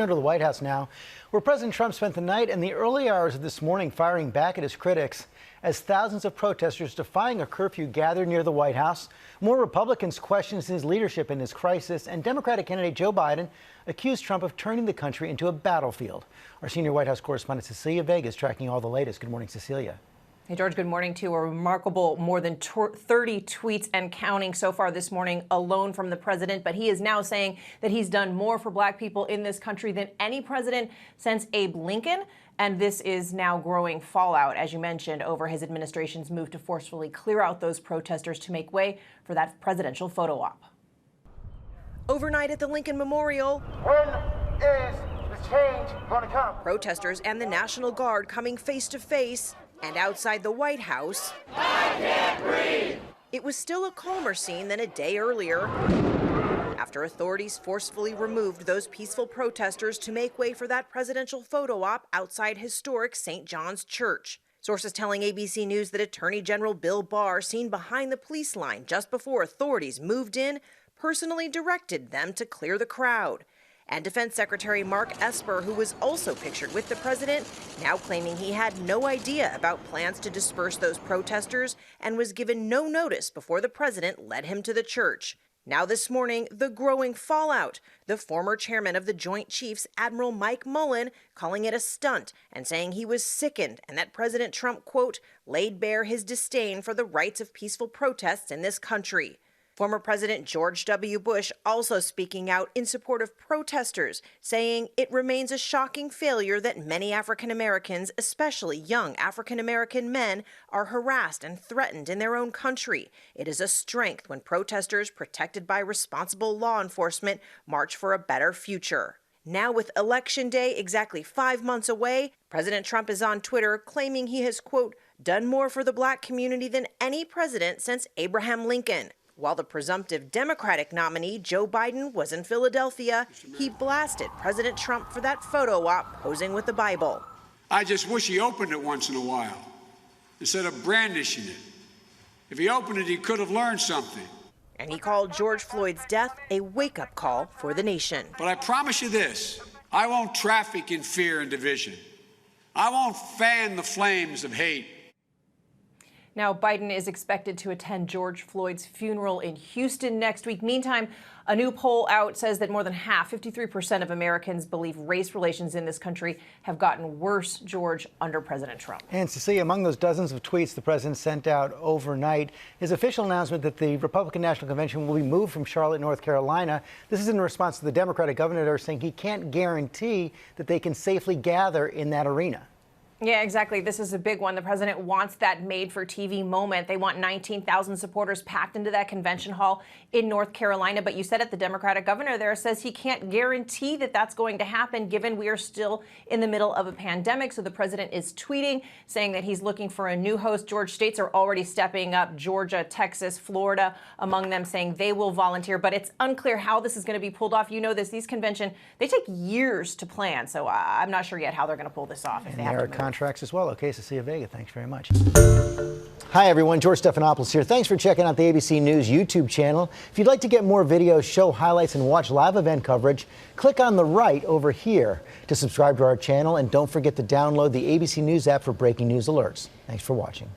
To the White House now, where President Trump spent the night and the early hours of this morning firing back at his critics as thousands of protesters defying a curfew gathered near the White House. More Republicans questioned his leadership in this crisis, and Democratic candidate Joe Biden accused Trump of turning the country into a battlefield. Our senior White House correspondent Cecilia Vega is tracking all the latest. Good morning, Cecilia. Hey, George, good morning to you. A remarkable more than 30 tweets and counting so far this morning alone from the president. But he is now saying that he's done more for black people in this country than any president since Abe Lincoln. And this is now growing fallout, as you mentioned, over his administration's move to forcefully clear out those protesters to make way for that presidential photo op. Overnight at the Lincoln Memorial, when is the change going to come? Protesters and the National Guard coming face to face. And outside the White House, I can't breathe. It was still a calmer scene than a day earlier, after authorities forcefully removed those peaceful protesters to make way for that presidential photo op outside historic St. John's Church. Sources telling ABC News that Attorney General Bill Barr, seen behind the police line just before authorities moved in, personally directed them to clear the crowd. And Defense Secretary Mark Esper, who was also pictured with the president, now claiming he had no idea about plans to disperse those protesters and was given no notice before the president led him to the church. Now this morning, the growing fallout. The former chairman of the Joint Chiefs, Admiral Mike Mullen, calling it a stunt and saying he was sickened and that President Trump, quote, laid bare his disdain for the rights of peaceful protests in this country. Former President George W. Bush also speaking out in support of protesters, saying it remains a shocking failure that many African Americans, especially young African American men, are harassed and threatened in their own country. It is a strength when protesters, protected by responsible law enforcement, march for a better future. Now, with Election Day exactly 5 months away, President Trump is on Twitter claiming he has, quote, done more for the black community than any president since Abraham Lincoln. While the presumptive Democratic nominee, Joe Biden, was in Philadelphia, he blasted President Trump for that photo op posing with the Bible. I just wish he opened it once in a while, instead of brandishing it. If he opened it, he could have learned something. And he called George Floyd's death a wake-up call for the nation. But I promise you this, I won't traffic in fear and division. I won't fan the flames of hate. Now, Biden is expected to attend George Floyd's funeral in Houston next week. Meantime, a new poll out says that more than half, 53% of Americans, believe race relations in this country have gotten worse, George, under President Trump. And Cecilia, among those dozens of tweets the president sent out overnight, his official announcement that the Republican National Convention will be moved from Charlotte, North Carolina. This is in response to the Democratic governor there saying he can't guarantee that they can safely gather in that arena. Yeah, exactly. This is a big one. The president wants that made-for-TV moment. They want 19,000 supporters packed into that convention hall in North Carolina. But you said it, the Democratic governor there says he can't guarantee that that's going to happen, given we are still in the middle of a pandemic. So the president is tweeting, saying that he's looking for a new host. George states are already stepping up, Georgia, Texas, Florida, among them, saying they will volunteer. But it's unclear how this is going to be pulled off. You know this, these conventions, they take years to plan. So I'm not sure yet how they're going to pull this off if they have to move. Contracts as well. Okay, Cecilia Vega, thanks very much. Hi, everyone. George Stephanopoulos here. Thanks for checking out the ABC News YouTube channel. If you'd like to get more videos, show highlights, and watch live event coverage, click on the right over here to subscribe to our channel. And don't forget to download the ABC News app for breaking news alerts. Thanks for watching.